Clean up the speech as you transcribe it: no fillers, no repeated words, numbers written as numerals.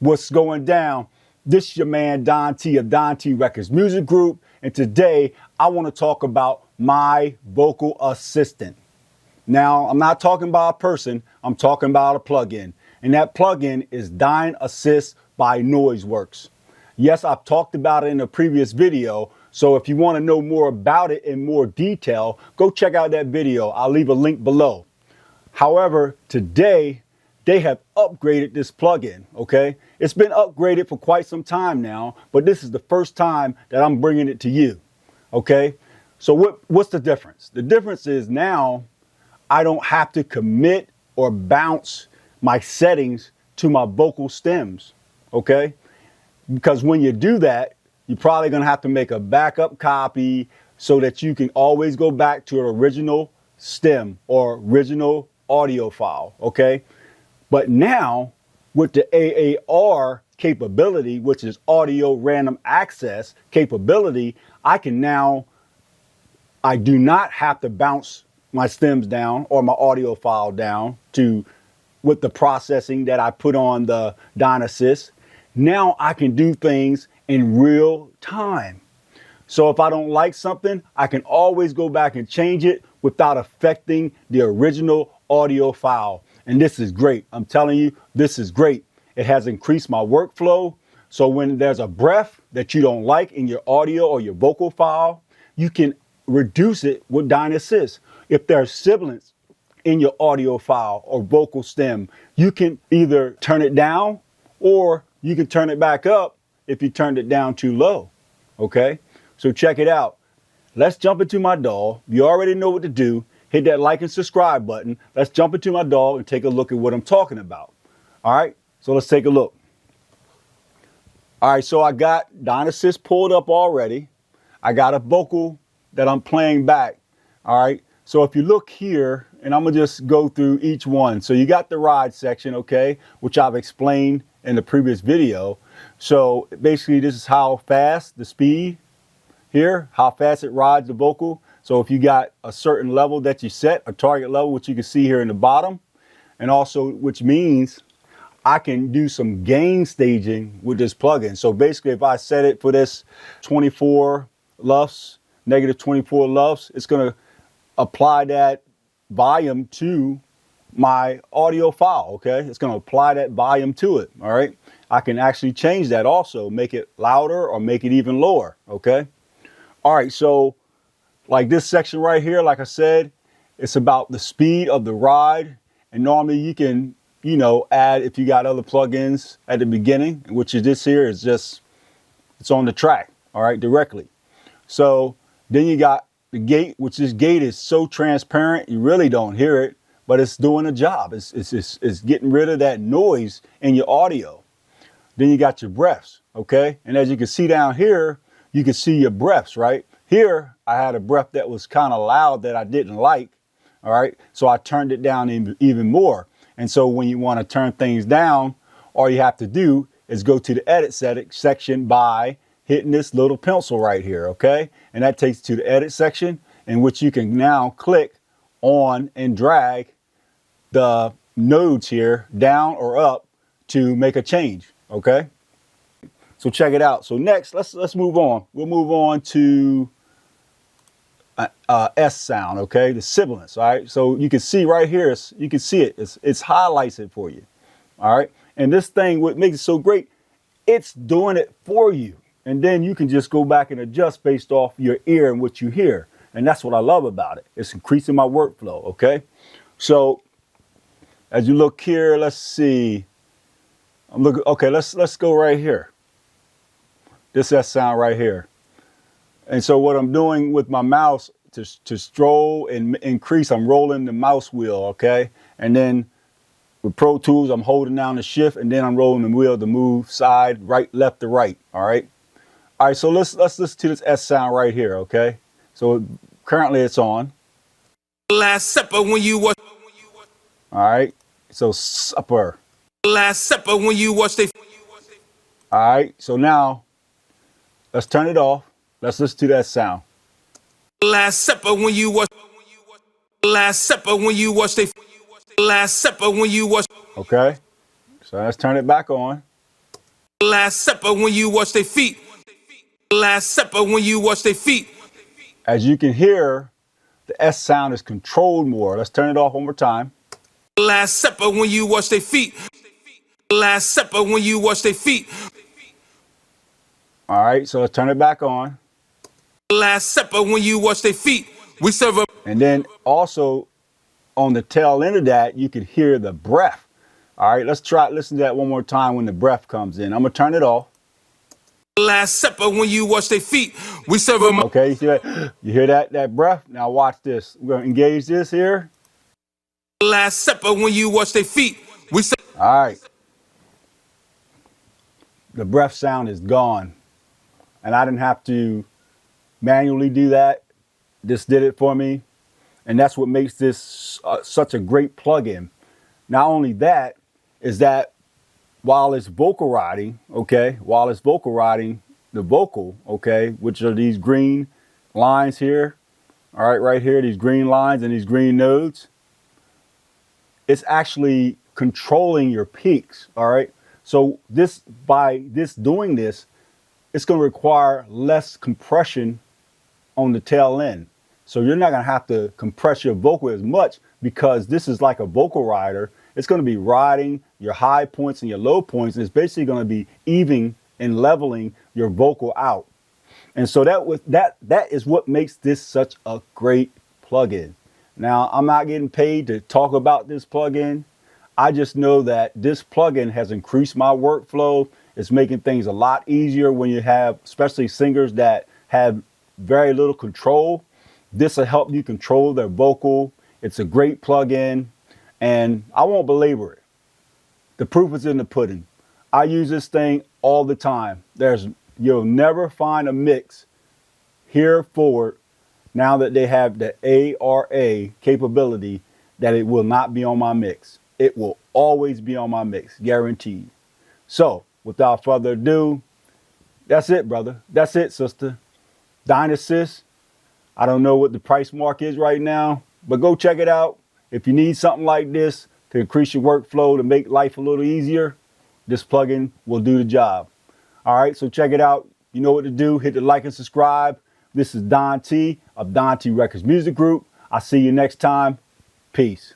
What's going down? This is your man Don T of Don T Records Music Group, and today I want to talk about my vocal assistant. Now, I'm not talking about a person, I'm talking about a plugin, and that plugin is DynAssist by Noiseworks. Yes, I've talked about it in a previous video, so if you want to know more about it in more detail, go check out that video. I'll leave a link below. However, today, they have upgraded this plugin, okay? It's been upgraded for quite some time now, but this is the first time that I'm bringing it to you, okay? So what's the difference? The difference is now I don't have to commit or bounce my settings to my vocal stems, okay? Because when you do that, you're probably gonna have to make a backup copy so that you can always go back to an original stem or original audio file, okay? But now, with the AAR capability, which is audio random access capability, I do not have to bounce my stems down or my audio file down with the processing that I put on the DynAssist. Now I can do things in real time. So if I don't like something, I can always go back and change it without affecting the original audio file. And this is great. I'm telling you, this is great. It has increased my workflow. So when there's a breath that you don't like in your audio or your vocal file, you can reduce it with DynAssist. If there's sibilance in your audio file or vocal stem, you can either turn it down or you can turn it back up if you turned it down too low. Okay? So check it out. Let's jump into my DAW. You already know what to do. Hit that like and subscribe button. Let's jump into my DAW and take a look at what I'm talking about. All right, so let's take a look. All right, so I got DynAssist pulled up already. I got a vocal that I'm playing back. All right, so if you look here, and I'm gonna just go through each one. So you got the ride section, okay, which I've explained in the previous video. So basically this is how fast, the speed here, how fast it rides the vocal. So if you got a certain level that you set, a target level, which you can see here in the bottom, and also which means I can do some gain staging with this plugin. So basically if I set it for this 24 LUFS, negative 24 LUFS, it's gonna apply that volume to my audio file, okay? It's gonna apply that volume to it, all right? I can actually change that also, make it louder or make it even lower, okay? All right, so like this section right here, like I said, it's about the speed of the ride. And normally you can, you know, add if you got other plugins at the beginning, which is this here is just, it's on the track, all right, directly. So then you got the gate, which this gate is so transparent, you really don't hear it, but it's doing a job. It's getting rid of that noise in your audio. Then you got your breaths, okay? And as you can see down here, you can see your breaths, right? Here, I had a breath that was kind of loud that I didn't like, all right? So I turned it down even more. And so when you want to turn things down, all you have to do is go to the edit section by hitting this little pencil right here, okay? And that takes you to the edit section in which you can now click on and drag the nodes here down or up to make a change, okay? So check it out. So next, let's move on. We'll move on to S sound, okay, the sibilance. All right, so you can see right here, you can see it, it's highlights it for you. All right, and this thing, what makes it so great, it's doing it for you, and then you can just go back and adjust based off your ear and what you hear, and that's what I love about it. It's increasing my workflow. Okay, so as you look here, let's see, I'm looking. Okay, let's go right here. This S sound right here. And so what I'm doing with my mouse to stroll and increase, I'm rolling the mouse wheel, okay? And then with Pro Tools, I'm holding down the shift and then I'm rolling the wheel to move side, right, left to right, all right? All right, so let's listen to this S sound right here, okay? So currently it's on. Last Supper when you watch. All right, so supper. Last Supper when you watch they. All right, so now let's turn it off. Let's listen to that sound. Last Supper when you watch. Last Supper when you watch they. Last Supper when you watch. Okay, so let's turn it back on. Last Supper when you wash their feet. Last Supper when you wash their feet. As you can hear, the S sound is controlled more. Let's turn it off one more time. Last Supper when you wash their feet. Last Supper when you wash their feet. All right, so let's turn it back on. Last Supper when you wash their feet. We serve a. And then also on the tail end of that, you could hear the breath. All right, let's listen to that one more time when the breath comes in. I'm gonna turn it off. Last Supper when you wash their feet. We serve them. Okay, you see that? You hear that breath? Now watch this. We're gonna engage this here. Last Supper when you wash their feet. We serve. All right. The breath sound is gone. And I didn't have to manually do that. This did it for me. And that's what makes this such a great plugin. Not only that, is that while it's vocal riding, okay, the vocal, okay, which are these green lines here, all right here, these green lines and these green nodes, it's actually controlling your peaks, all right? So by doing this, it's going to require less compression on the tail end. So you're not going to have to compress your vocal as much because this is like a vocal rider. It's going to be riding your high points and your low points. And it's basically going to be evening and leveling your vocal out. And so that is what makes this such a great plugin. Now, I'm not getting paid to talk about this plugin. I just know that this plugin has increased my workflow. It's making things a lot easier when you have, especially singers that have very little control. This will help you control their vocal. It's a great plugin, and I won't belabor it. The proof is in the pudding. I use this thing all the time. You'll never find a mix here forward now that they have the ARA capability that it will not be on my mix. It will always be on my mix, guaranteed. So, without further ado, that's it, brother. That's it, sister. DynAssist. I don't know what the price mark is right now, but go check it out. If you need something like this to increase your workflow, to make life a little easier, this plugin will do the job. All right, so check it out. You know what to do. Hit the like and subscribe. This is Don T of Don T Records Music Group. I'll see you next time. Peace.